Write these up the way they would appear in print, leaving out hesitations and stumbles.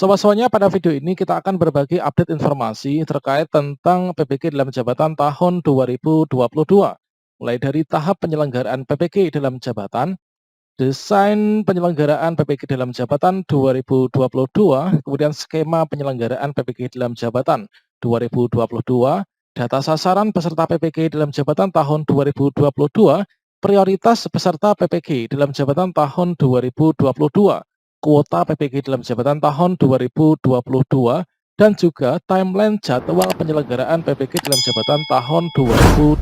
Sobat-sobatnya, pada video ini kita akan berbagi update informasi terkait tentang PPK dalam jabatan tahun 2022. Mulai dari tahap penyelenggaraan PPK dalam jabatan, desain penyelenggaraan PPK dalam jabatan 2022, kemudian skema penyelenggaraan PPK dalam jabatan 2022, data sasaran peserta PPK dalam jabatan tahun 2022, prioritas peserta PPK dalam jabatan tahun 2022, kuota PPK dalam jabatan tahun 2022, dan juga timeline jadwal penyelenggaraan PPK dalam jabatan tahun 2022.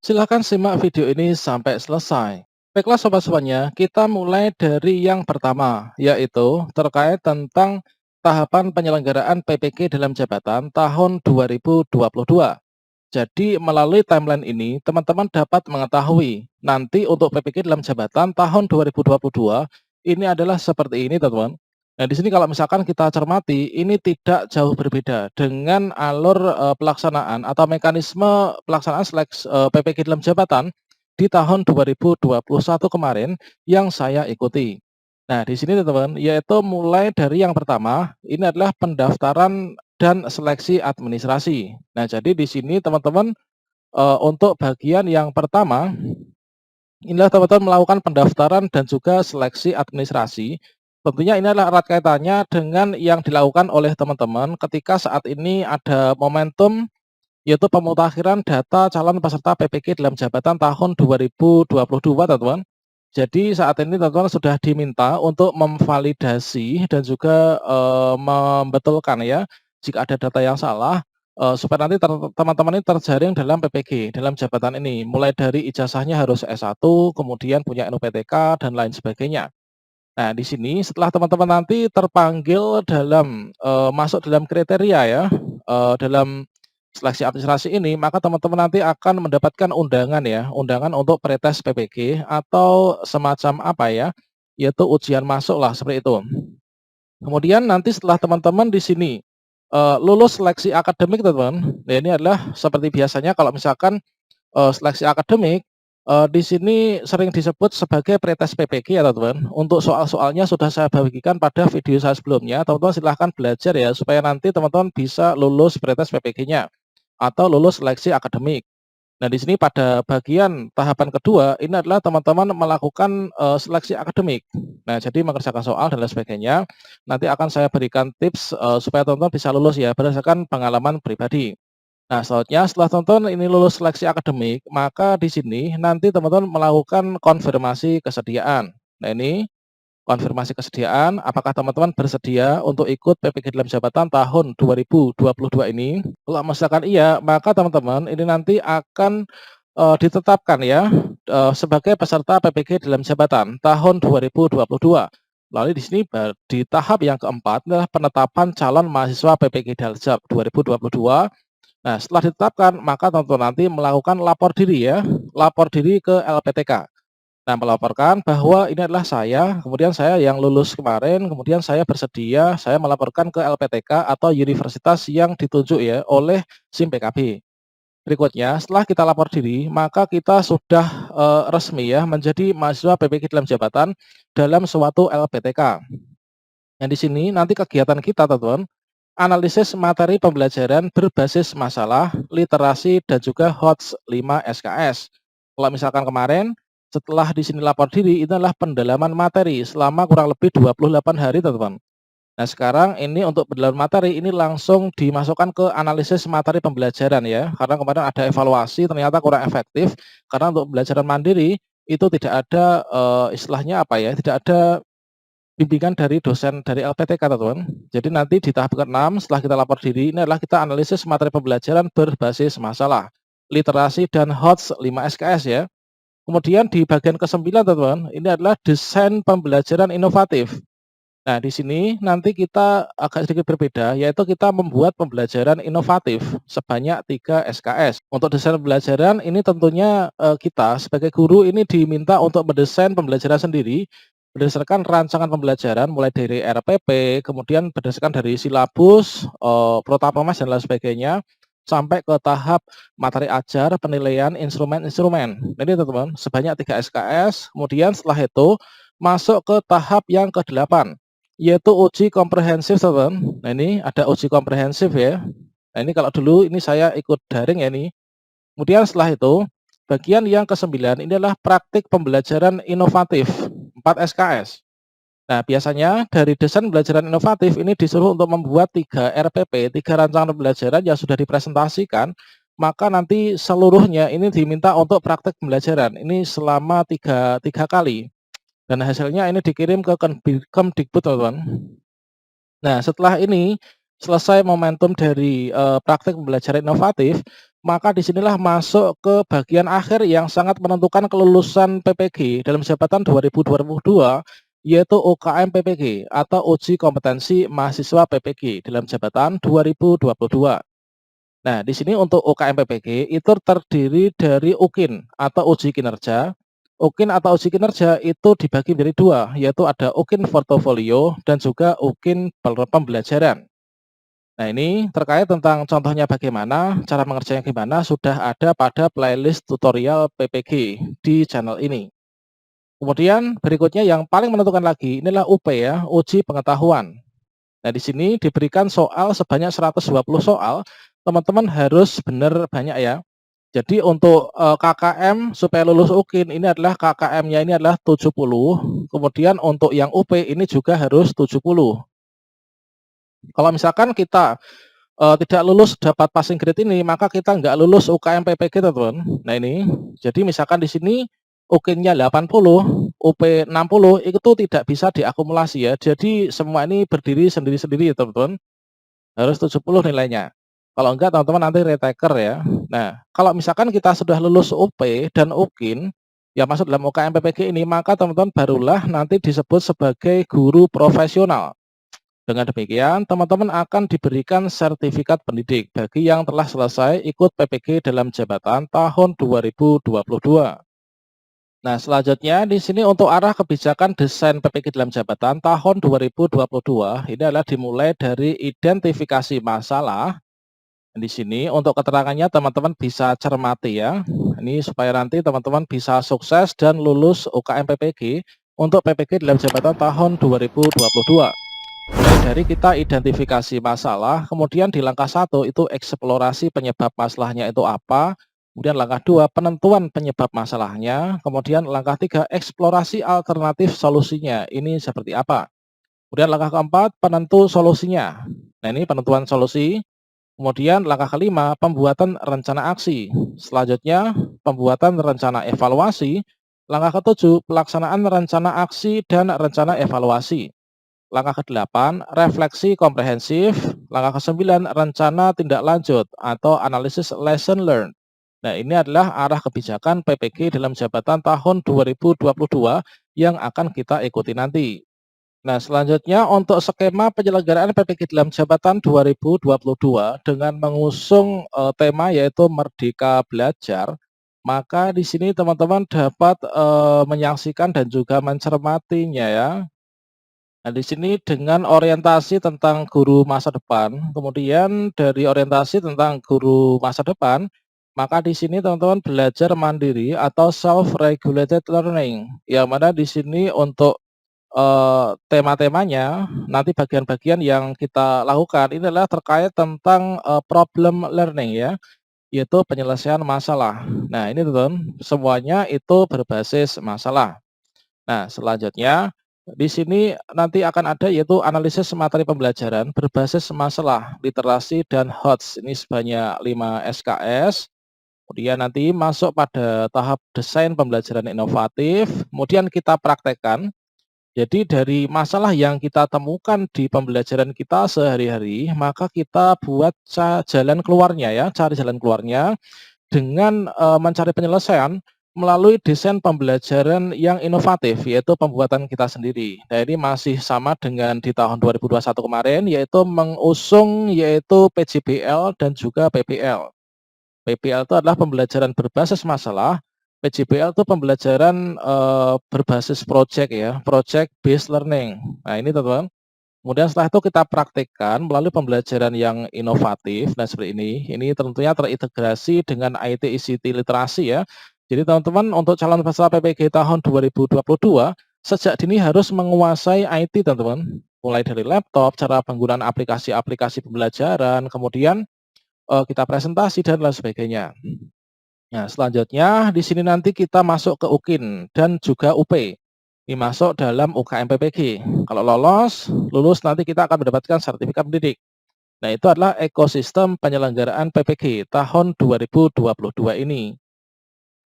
Silakan simak video ini sampai selesai. Baiklah sobat-sobatnya, kita mulai dari yang pertama, yaitu terkait tentang tahapan penyelenggaraan PPK dalam jabatan tahun 2022. Jadi melalui timeline ini, teman-teman dapat mengetahui nanti untuk PPK dalam jabatan tahun 2022 ini adalah seperti ini, teman-teman. Nah, di sini kalau misalkan kita cermati, ini tidak jauh berbeda dengan alur pelaksanaan atau mekanisme pelaksanaan PPK dalam jabatan di tahun 2021 kemarin yang saya ikuti. Nah, di sini teman-teman, yaitu mulai dari yang pertama, ini adalah pendaftaran dan seleksi administrasi. Nah, jadi di sini teman-teman, untuk bagian yang pertama, inilah teman-teman melakukan pendaftaran dan juga seleksi administrasi. Tentunya ini adalah erat kaitannya dengan yang dilakukan oleh teman-teman ketika saat ini ada momentum, yaitu pemutakhiran data calon peserta PPK dalam jabatan tahun 2022, teman-teman. Jadi saat ini teman-teman sudah diminta untuk memvalidasi dan juga, membetulkan ya, jika ada data yang salah, supaya nanti teman-teman ini terjaring dalam PPG, dalam jabatan ini. Mulai dari ijazahnya harus S1, kemudian punya NUPTK dan lain sebagainya. Nah, di sini setelah teman-teman nanti terpanggil dalam, masuk dalam kriteria ya, dalam seleksi administrasi ini, maka teman-teman nanti akan mendapatkan undangan ya, undangan untuk pretest PPG atau semacam apa ya, yaitu ujian masuk lah seperti itu. Kemudian nanti setelah teman-teman di sini, lulus seleksi akademik teman-teman, nah ini adalah seperti biasanya kalau misalkan, seleksi akademik, di sini sering disebut sebagai pretest PPG ya teman-teman. Untuk soal-soalnya sudah saya bagikan pada video saya sebelumnya, teman-teman silahkan belajar ya supaya nanti teman-teman bisa lulus pretest PPG-nya atau lulus seleksi akademik. Nah, di sini pada bagian tahapan kedua, ini adalah teman-teman melakukan, seleksi akademik. Nah, jadi mengerjakan soal dan lain sebagainya, nanti akan saya berikan tips, supaya teman-teman bisa lulus ya, berdasarkan pengalaman pribadi. Nah, selanjutnya setelah teman-teman ini lulus seleksi akademik, maka di sini nanti teman-teman melakukan konfirmasi kesediaan. Nah, ini konfirmasi kesediaan, apakah teman-teman bersedia untuk ikut PPG dalam jabatan tahun 2022 ini? Kalau misalkan iya, maka teman-teman ini nanti akan, ditetapkan ya, sebagai peserta PPG dalam jabatan tahun 2022. Lalu di sini di tahap yang keempat adalah penetapan calon mahasiswa PPG Daljab 2022. Nah, setelah ditetapkan, maka teman-teman nanti melakukan lapor diri ya, lapor diri ke LPTK. Nah, melaporkan bahwa ini adalah saya, kemudian saya yang lulus kemarin, kemudian saya bersedia, saya melaporkan ke LPTK atau universitas yang ditunjuk ya oleh SIM PKB. Berikutnya, setelah kita lapor diri, maka kita sudah, resmi ya menjadi mahasiswa PPG dalam jabatan dalam suatu LPTK. Yang di sini nanti kegiatan kita teman-teman, analisis materi pembelajaran berbasis masalah, literasi, dan juga HOTS 5 SKS. Kalau misalkan kemarin, setelah di sini lapor diri, itu adalah pendalaman materi selama kurang lebih 28 hari, teman-teman. Nah, sekarang ini untuk pendalaman materi, ini langsung dimasukkan ke analisis materi pembelajaran ya, karena kemarin ada evaluasi ternyata kurang efektif, karena untuk pembelajaran mandiri, itu tidak ada, istilahnya apa ya, tidak ada bimbingan dari dosen dari LPTK, teman-teman. Jadi nanti di tahap ke-6 setelah kita lapor diri, ini adalah kita analisis materi pembelajaran berbasis masalah, literasi, dan HOTS 5 SKS ya. Kemudian di bagian ke-9 teman-teman, ini adalah desain pembelajaran inovatif. Nah, di sini nanti kita agak sedikit berbeda, yaitu kita membuat pembelajaran inovatif sebanyak 3 SKS. Untuk desain pembelajaran ini tentunya, kita sebagai guru ini diminta untuk mendesain pembelajaran sendiri, berdasarkan rancangan pembelajaran mulai dari RPP, kemudian berdasarkan dari silabus, Protapemas dan lain sebagainya, sampai ke tahap materi ajar, penilaian, instrumen-instrumen. Ini teman-teman, sebanyak 3 SKS, kemudian setelah itu masuk ke tahap yang ke-8. yaitu uji komprehensif, teman-teman. Nah, ini ada uji komprehensif ya. Nah, ini kalau dulu ini saya ikut daring ya ini. Kemudian setelah itu, bagian yang ke-9 ini adalah praktik pembelajaran inovatif, 4 SKS. Nah, biasanya dari desain pembelajaran inovatif ini disuruh untuk membuat 3 RPP, 3 rancangan pembelajaran yang sudah dipresentasikan, maka nanti seluruhnya ini diminta untuk praktek pembelajaran. Ini selama tiga kali. Dan hasilnya ini dikirim ke Kemdikbud, teman-teman. Nah, setelah ini selesai momentum dari praktek pembelajaran inovatif, maka disinilah masuk ke bagian akhir yang sangat menentukan kelulusan PPG dalam jabatan 2022, yaitu UKM PPG atau uji kompetensi mahasiswa PPG dalam jabatan 2022. Nah, di sini untuk UKM PPG itu terdiri dari UKIN atau uji kinerja. UKIN atau uji kinerja itu dibagi menjadi dua, yaitu ada UKIN portofolio dan juga UKIN pembelajaran. Nah, ini terkait tentang contohnya bagaimana, cara mengerjakannya gimana, sudah ada pada playlist tutorial PPG di channel ini. Kemudian berikutnya yang paling menentukan lagi, inilah UP ya, uji pengetahuan. Nah, di sini diberikan soal sebanyak 120 soal, teman-teman harus benar banyak ya. Jadi untuk KKM supaya lulus UKIN ini adalah KKM-nya ini adalah 70, kemudian untuk yang UP ini juga harus 70. Kalau misalkan kita tidak lulus dapat passing grade ini, maka kita nggak lulus UKM PPG, teman-teman. Nah, ini, jadi misalkan di sini UKIN-nya 80, UP 60, itu tidak bisa diakumulasi ya. Jadi semua ini berdiri sendiri-sendiri ya, teman-teman. Harus 70 nilainya. Kalau enggak, teman-teman nanti retaker ya. Nah, kalau misalkan kita sudah lulus UP dan UKIN, yang masuk dalam UKM PPG ini, maka teman-teman barulah nanti disebut sebagai guru profesional. Dengan demikian, teman-teman akan diberikan sertifikat pendidik bagi yang telah selesai ikut PPG dalam jabatan tahun 2022. Nah, selanjutnya di sini untuk arah kebijakan desain PPG dalam jabatan tahun 2022, ini adalah dimulai dari identifikasi masalah. Di sini untuk keterangannya teman-teman bisa cermati ya. Ini supaya nanti teman-teman bisa sukses dan lulus UKM PPG untuk PPG dalam jabatan tahun 2022. Mulai dari kita identifikasi masalah, kemudian di langkah 1 itu eksplorasi penyebab masalahnya itu apa, kemudian langkah 2 penentuan penyebab masalahnya, kemudian langkah 3 eksplorasi alternatif solusinya, ini seperti apa. Kemudian langkah keempat penentu solusinya. Nah, ini penentuan solusi. Kemudian langkah kelima pembuatan rencana aksi. Selanjutnya pembuatan rencana evaluasi. Langkah ketujuh pelaksanaan rencana aksi dan rencana evaluasi. Langkah ke-8, refleksi komprehensif. Langkah ke-9, rencana tindak lanjut atau analisis lesson learned. Nah, ini adalah arah kebijakan PPG dalam jabatan tahun 2022 yang akan kita ikuti nanti. Nah, selanjutnya untuk skema penyelenggaraan PPG dalam jabatan 2022 dengan mengusung tema yaitu Merdeka Belajar, maka di sini teman-teman dapat menyaksikan dan juga mencermatinya ya. Nah, di sini dengan orientasi tentang guru masa depan, kemudian dari orientasi tentang guru masa depan, maka di sini teman-teman belajar mandiri atau self-regulated learning, yang mana di sini untuk tema-temanya, nanti bagian-bagian yang kita lakukan ini adalah terkait tentang problem learning ya, yaitu penyelesaian masalah. Nah, ini teman-teman, semuanya itu berbasis masalah. Nah, selanjutnya di sini nanti akan ada yaitu analisis materi pembelajaran berbasis masalah, literasi, dan HOTS. Ini sebanyak 5 SKS. Kemudian nanti masuk pada tahap desain pembelajaran inovatif, kemudian kita praktekkan. Jadi dari masalah yang kita temukan di pembelajaran kita sehari-hari, maka kita buat jalan keluarnya ya, cari jalan keluarnya dengan mencari penyelesaian melalui desain pembelajaran yang inovatif, yaitu pembuatan kita sendiri. Nah, ini masih sama dengan di tahun 2021 kemarin, yaitu mengusung yaitu PJBL dan juga PBL. PBL itu adalah pembelajaran berbasis masalah, PJBL itu pembelajaran berbasis project ya, project based learning. Nah, ini teman-teman. Kemudian setelah itu kita praktekkan melalui pembelajaran yang inovatif. Nah, seperti ini. Ini tentunya terintegrasi dengan IT ICT literasi ya. Jadi teman-teman untuk calon peserta PPG tahun 2022 sejak dini harus menguasai IT, teman-teman. mulai dari laptop, cara penggunaan aplikasi-aplikasi pembelajaran, kemudian, kita presentasi dan lain sebagainya. Nah, selanjutnya di sini nanti kita masuk ke UKIN dan juga UP. Ini masuk dalam UKM PPG. Kalau lulus nanti kita akan mendapatkan sertifikat pendidik. Nah, itu adalah ekosistem penyelenggaraan PPG tahun 2022 ini.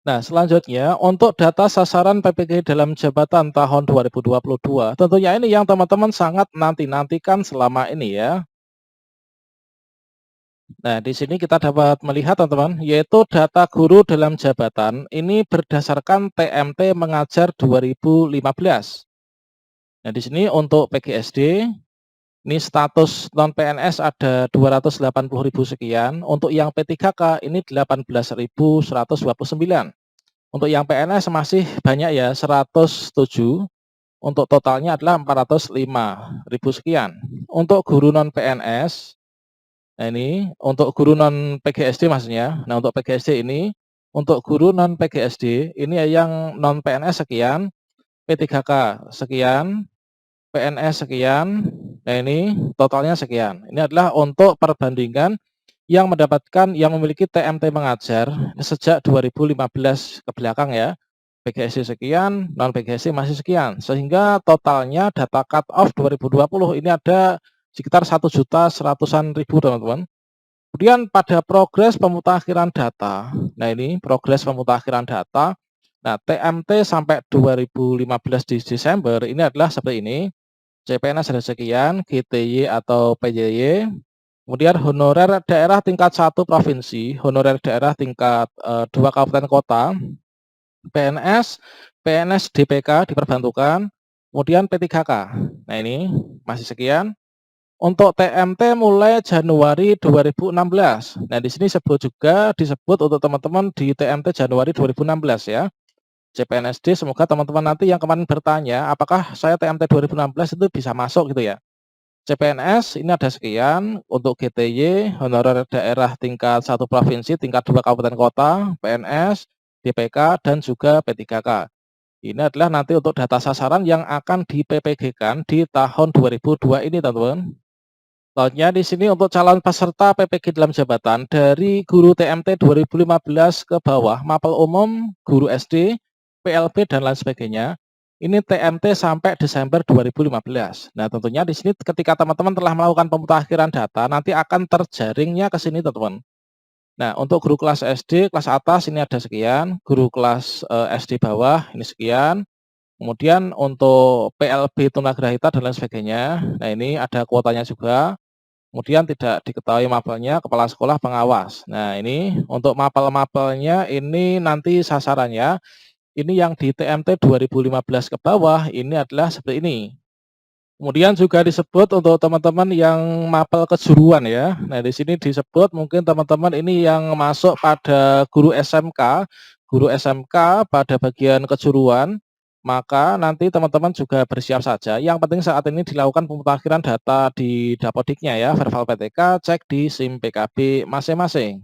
Nah, selanjutnya untuk data sasaran PPG dalam jabatan tahun 2022, tentunya ini yang teman-teman sangat nanti-nantikan selama ini ya. Nah, di sini kita dapat melihat teman-teman, yaitu data guru dalam jabatan ini berdasarkan TMT mengajar 2015. Nah, di sini untuk PGSD, ini status non-PNS ada 280.000 sekian, untuk yang P3K ini 18.129. Untuk yang PNS masih banyak ya, 107, untuk totalnya adalah 405.000 sekian. Untuk guru non-PNS, nah ini untuk guru non PGSD maksudnya. Nah, untuk PGSD ini, untuk guru non PGSD ini yang non PNS sekian, P3K sekian, PNS sekian. Nah, ini totalnya sekian. Ini adalah untuk perbandingan yang memiliki TMT mengajar sejak 2015 ke belakang ya. PGSD sekian, non PGSD masih sekian. Sehingga totalnya data cut off 2020 ini ada sekitar 1.100.000 teman-teman. Kemudian pada progres pemutakhiran data, nah ini progres pemutakhiran data, nah TMT sampai 2015 di Desember ini adalah seperti ini, CPNS ada sekian, GTY atau PJY, kemudian honorer daerah tingkat 1 provinsi, honorer daerah tingkat 2 kabupaten kota, PNS, PNS DPK diperbantukan, kemudian P3K. Nah ini masih sekian. Untuk TMT mulai Januari 2016. Nah, di sini disebut untuk teman-teman di TMT Januari 2016 ya. CPNSD, semoga teman-teman nanti yang kemarin bertanya, apakah saya TMT 2016 itu bisa masuk gitu ya. CPNS ini ada sekian, untuk GTY, honorer daerah tingkat 1 provinsi, tingkat 2 kabupaten kota, PNS, DPK, dan juga P3K. Ini adalah nanti untuk data sasaran yang akan di PPG-kan di tahun 2002 ini teman-teman. Selanjutnya di sini untuk calon peserta PPG dalam jabatan dari guru TMT 2015 ke bawah, mapel umum, guru SD, PLB dan lain sebagainya. Ini TMT sampai Desember 2015. Nah, tentunya di sini ketika teman-teman telah melakukan pemutakhiran data, nanti akan terjaringnya ke sini, teman-teman. Nah, untuk guru kelas SD, kelas atas ini ada sekian, guru kelas SD bawah ini sekian. Kemudian untuk PLB tunagrahita dan lain sebagainya. Nah, ini ada kuotanya juga. Kemudian tidak diketahui mapelnya kepala sekolah pengawas. Nah, ini untuk mapel-mapelnya ini nanti sasarannya, ini yang di TMT 2015 ke bawah ini adalah seperti ini. Kemudian juga disebut untuk teman-teman yang mapel kejuruan ya. Nah, di sini disebut mungkin teman-teman ini yang masuk pada guru SMK pada bagian kejuruan, maka nanti teman-teman juga bersiap saja. Yang penting saat ini dilakukan pemutakhiran data di Dapodiknya ya, verbal PTK, cek di SIM PKB masing-masing.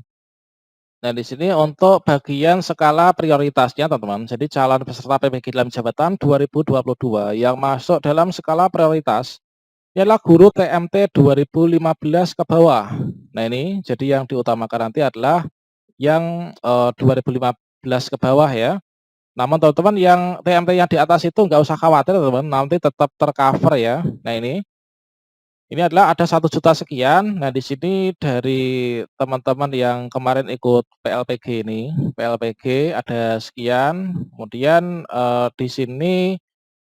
Nah, di sini untuk bagian skala prioritasnya, teman-teman. Jadi calon peserta PPG dalam jabatan 2022 yang masuk dalam skala prioritas ialah guru TMT 2015 ke bawah. Nah, ini jadi yang diutamakan nanti adalah yang 2015 ke bawah ya. Namun teman-teman yang TMT yang di atas itu nggak usah khawatir teman-teman, nanti tetap tercover ya. Nah, ini adalah ada 1 juta sekian. Nah, di sini dari teman-teman yang kemarin ikut PLPG ini, PLPG ada sekian. Kemudian di sini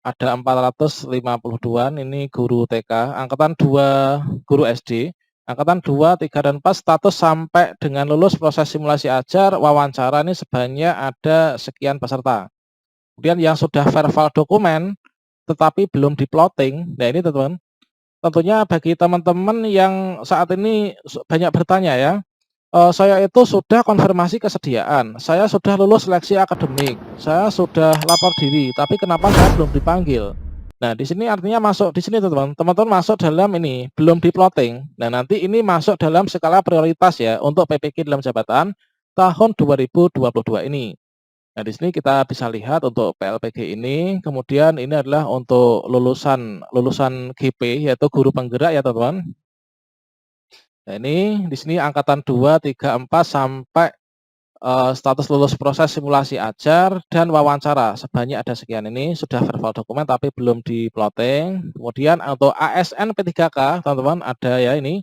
ada 452-an ini guru TK, angkatan 2 guru SD, angkatan 2, 3 dan 4 status sampai dengan lulus proses simulasi ajar, wawancara ini sebanyak ada sekian peserta. Kemudian yang sudah verbal dokumen tetapi belum di-plotting. Nah, ini teman-teman. Tentunya bagi teman-teman yang saat ini banyak bertanya ya, saya itu sudah konfirmasi kesediaan, saya sudah lulus seleksi akademik, saya sudah lapor diri, tapi kenapa saya belum dipanggil? Nah, di sini artinya masuk di sini teman-teman, teman-teman masuk dalam ini, belum di-plotting. Nah, nanti ini masuk dalam skala prioritas ya, untuk PPG dalam jabatan tahun 2022 ini. Nah, di sini kita bisa lihat untuk PLPG ini, kemudian ini adalah untuk lulusan lulusan GP, yaitu guru penggerak ya, teman-teman. Nah, ini di sini angkatan 2, 3, 4 sampai, status lulus proses simulasi ajar dan wawancara. Sebanyak ada sekian ini, sudah verbal dokumen tapi belum di-plotting. Kemudian untuk ASN P3K, teman-teman, ada ya ini.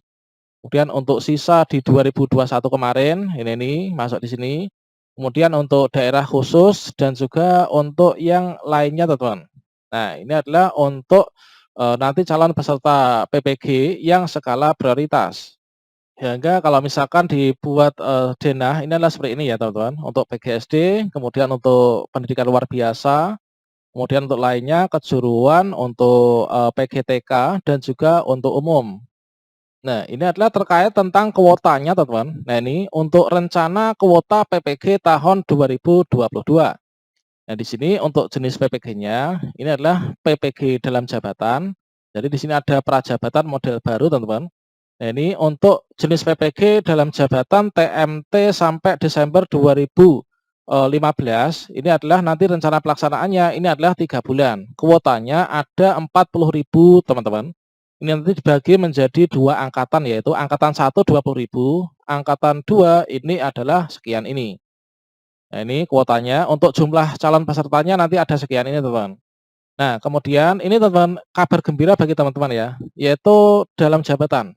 Kemudian untuk sisa di 2021 kemarin, ini masuk di sini. Kemudian untuk daerah khusus dan juga untuk yang lainnya, teman-teman. Nah, ini adalah untuk, nanti calon peserta PPG yang skala prioritas. Sehingga kalau misalkan dibuat, denah ini adalah seperti ini ya, teman-teman. Untuk PGSD, kemudian untuk pendidikan luar biasa, kemudian untuk lainnya kejuruan, untuk, PGTK dan juga untuk umum. Nah, ini adalah terkait tentang kuotanya, teman-teman. Nah, ini untuk rencana kuota PPG tahun 2022. Nah, di sini untuk jenis PPG-nya, ini adalah PPG dalam jabatan. Jadi di sini ada prajabatan model baru, teman-teman. Nah, ini untuk jenis PPG dalam jabatan TMT sampai Desember 2015, ini adalah nanti rencana pelaksanaannya, ini adalah 3 bulan. Kuotanya ada 40.000, teman-teman. Ini nanti dibagi menjadi 2 angkatan, yaitu angkatan 1 20.000, angkatan 2 ini adalah sekian ini. Nah, ini kuotanya, untuk jumlah calon pesertanya nanti ada sekian ini, teman-teman. Nah, kemudian ini, teman-teman, kabar gembira bagi teman-teman ya, yaitu dalam jabatan.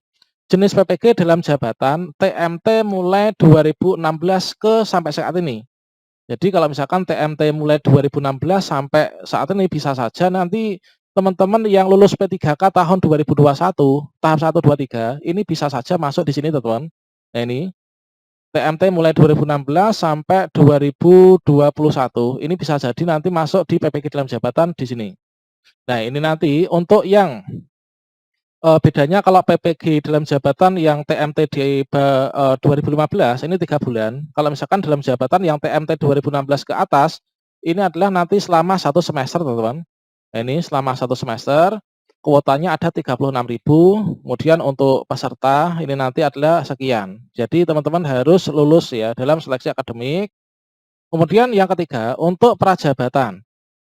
Jenis PPG dalam jabatan TMT mulai 2016 sampai saat ini. Jadi kalau misalkan TMT mulai 2016 sampai saat ini, bisa saja nanti teman-teman yang lulus P3K tahun 2021, tahap 1, 2, 3, ini bisa saja masuk di sini, teman-teman. Nah, ini TMT mulai 2016 sampai 2021, ini bisa jadi nanti masuk di PPG dalam jabatan di sini. Nah, ini nanti untuk yang bedanya kalau PPG dalam jabatan yang TMT di 2015 ini 3 bulan, kalau misalkan dalam jabatan yang TMT 2016 ke atas, ini adalah nanti selama 1 semester, teman-teman. Nah, ini selama 1 semester, kuotanya ada 36.000, kemudian untuk peserta ini nanti adalah sekian. Jadi teman-teman harus lulus ya dalam seleksi akademik. Kemudian yang ketiga, untuk prajabatan.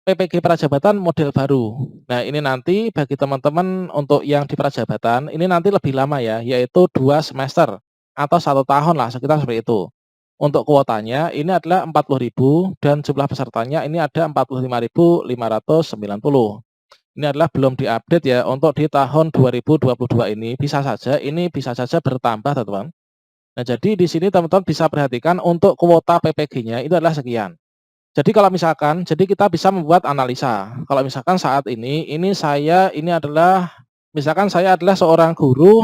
PPG prajabatan model baru. Nah, ini nanti bagi teman-teman untuk yang di prajabatan, ini nanti lebih lama ya, yaitu 2 semester atau 1 tahun lah, sekitar seperti itu. Untuk kuotanya ini adalah 40.000 dan jumlah pesertanya ini ada 45.590. Ini adalah belum diupdate ya untuk di tahun 2022 ini, bisa saja bertambah, teman-teman. Nah, jadi di sini teman-teman bisa perhatikan untuk kuota PPG-nya itu adalah sekian. Jadi kalau misalkan, jadi kita bisa membuat analisa. Kalau misalkan saat ini saya ini adalah, misalkan saya adalah seorang guru,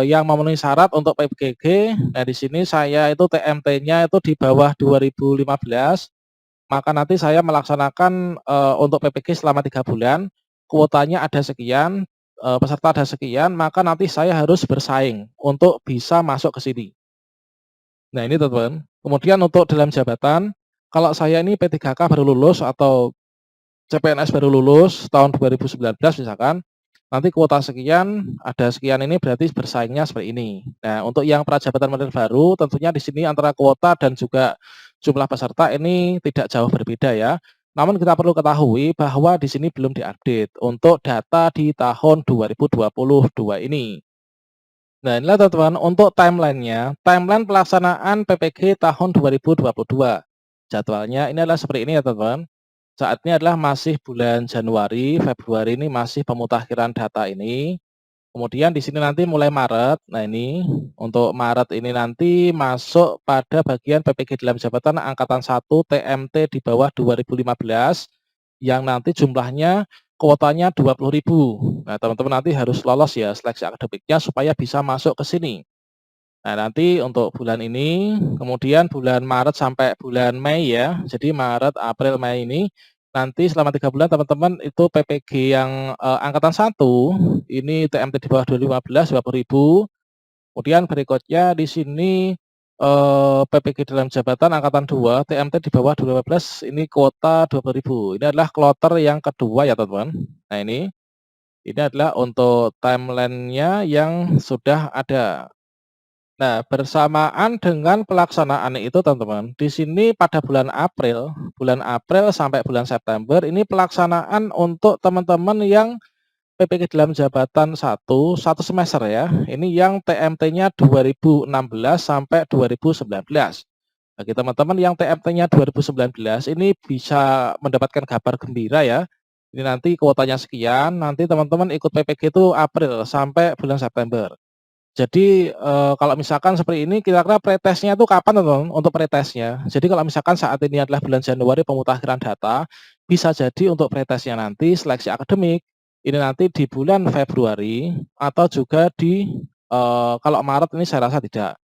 yang memenuhi syarat untuk PPG. Nah, di sini saya itu TMT-nya itu di bawah 2015, maka nanti saya melaksanakan, untuk PPG selama 3 bulan, kuotanya ada sekian, peserta ada sekian, maka nanti saya harus bersaing untuk bisa masuk ke sini. Nah, ini, teman-teman. Kemudian untuk dalam jabatan, kalau saya ini P3K baru lulus atau CPNS baru lulus tahun 2019 misalkan, nanti kuota sekian, ada sekian, ini berarti bersaingnya seperti ini. Nah, untuk yang prajabatan model baru, tentunya di sini antara kuota dan juga jumlah peserta ini tidak jauh berbeda ya. Namun kita perlu ketahui bahwa di sini belum diupdate untuk data di tahun 2022 ini. Nah, inilah, teman-teman, untuk timeline-nya, timeline pelaksanaan PPG tahun 2022. Jadwalnya ini adalah seperti ini ya, teman-teman. Saat ini adalah masih bulan Januari, Februari ini masih pemutakhiran data ini. Kemudian di sini nanti mulai Maret. Nah, ini untuk Maret ini nanti masuk pada bagian PPG dalam jabatan angkatan 1 TMT di bawah 2015 yang nanti jumlahnya kuotanya 20.000. Nah, teman-teman nanti harus lolos ya seleksi akademiknya supaya bisa masuk ke sini. Nah, nanti untuk bulan ini, kemudian bulan Maret sampai bulan Mei ya. Jadi Maret, April, Mei ini nanti selama 3 bulan teman-teman itu PPG yang, angkatan 1 ini TMT di bawah 2015 20.000. Kemudian berikutnya di sini, PPG dalam jabatan angkatan 2 TMT di bawah 2015 ini kuota 20.000. Ini adalah kloter yang kedua ya, teman-teman. Nah, ini adalah untuk timeline-nya yang sudah ada. Nah, bersamaan dengan pelaksanaan itu teman-teman, di sini pada bulan April sampai bulan September ini pelaksanaan untuk teman-teman yang PPK dalam jabatan satu semester ya. Ini yang TMT-nya 2016 sampai 2019. Bagi teman-teman yang TMT-nya 2019 ini bisa mendapatkan kabar gembira ya. Ini nanti kuotanya sekian, nanti teman-teman ikut PPG itu April sampai bulan September. Jadi, kalau misalkan seperti ini kira-kira pretestnya itu kapan teman-teman untuk pretestnya? Jadi kalau misalkan saat ini adalah bulan Januari pemutakhiran data, bisa jadi untuk pretestnya nanti seleksi akademik, ini nanti di bulan Februari atau juga di, kalau Maret ini saya rasa tidak.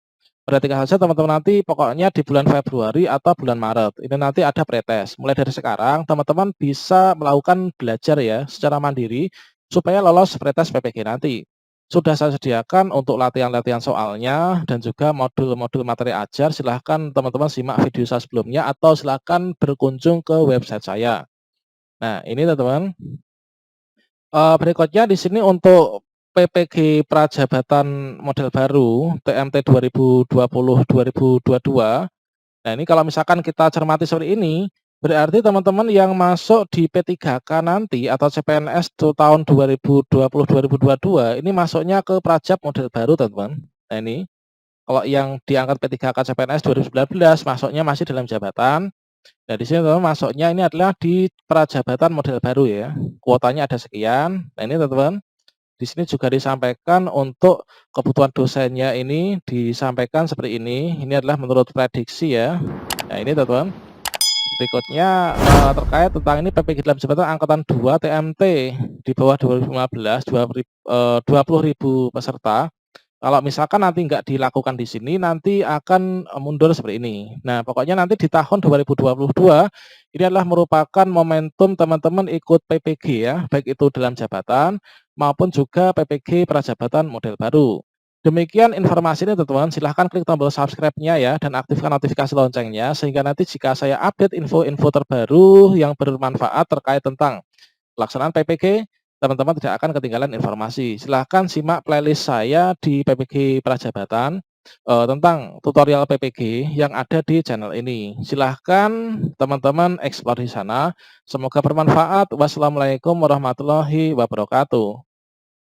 Perhatikan saja teman-teman nanti pokoknya di bulan Februari atau bulan Maret, ini nanti ada pretest. Mulai dari sekarang teman-teman bisa melakukan belajar ya secara mandiri, supaya lolos pretest PPG nanti. Sudah saya sediakan untuk latihan-latihan soalnya dan juga modul-modul materi ajar, silahkan teman-teman simak video saya sebelumnya atau silahkan berkunjung ke website saya. Nah ini teman-teman, berikutnya di sini untuk PPG Prajabatan model baru TMT 2020-2022. Nah, ini kalau misalkan kita cermati seperti ini, berarti teman-teman yang masuk di P3K nanti atau CPNS tahun 2020-2022 ini masuknya ke Prajab model baru, teman-teman. Nah, ini kalau yang diangkat P3K CPNS 2019 masuknya masih dalam jabatan. Nah, di sini teman-teman masuknya ini adalah di Prajabatan model baru ya. Kuotanya ada sekian. Nah, ini teman-teman, di sini juga disampaikan untuk kebutuhan dosennya ini disampaikan seperti ini. Ini adalah menurut prediksi ya. Nah, ini teman-teman. Berikutnya, terkait tentang ini PPG dalam jabatan angkatan 2 TMT di bawah 2015 20.000 peserta. Kalau misalkan nanti nggak dilakukan di sini, nanti akan, mundur seperti ini. Nah, pokoknya nanti di tahun 2022, ini adalah merupakan momentum teman-teman ikut PPG ya, baik itu dalam jabatan, maupun juga PPG Prajabatan model baru. Demikian informasi ini teman-teman, silahkan klik tombol subscribe-nya ya, dan aktifkan notifikasi loncengnya, sehingga nanti jika saya update info-info terbaru yang bermanfaat terkait tentang pelaksanaan PPG, teman-teman tidak akan ketinggalan informasi. Silahkan simak playlist saya di PPG Prajabatan tentang tutorial PPG yang ada di channel ini. Silahkan teman-teman eksplor di sana. Semoga bermanfaat. Wassalamualaikum warahmatullahi wabarakatuh.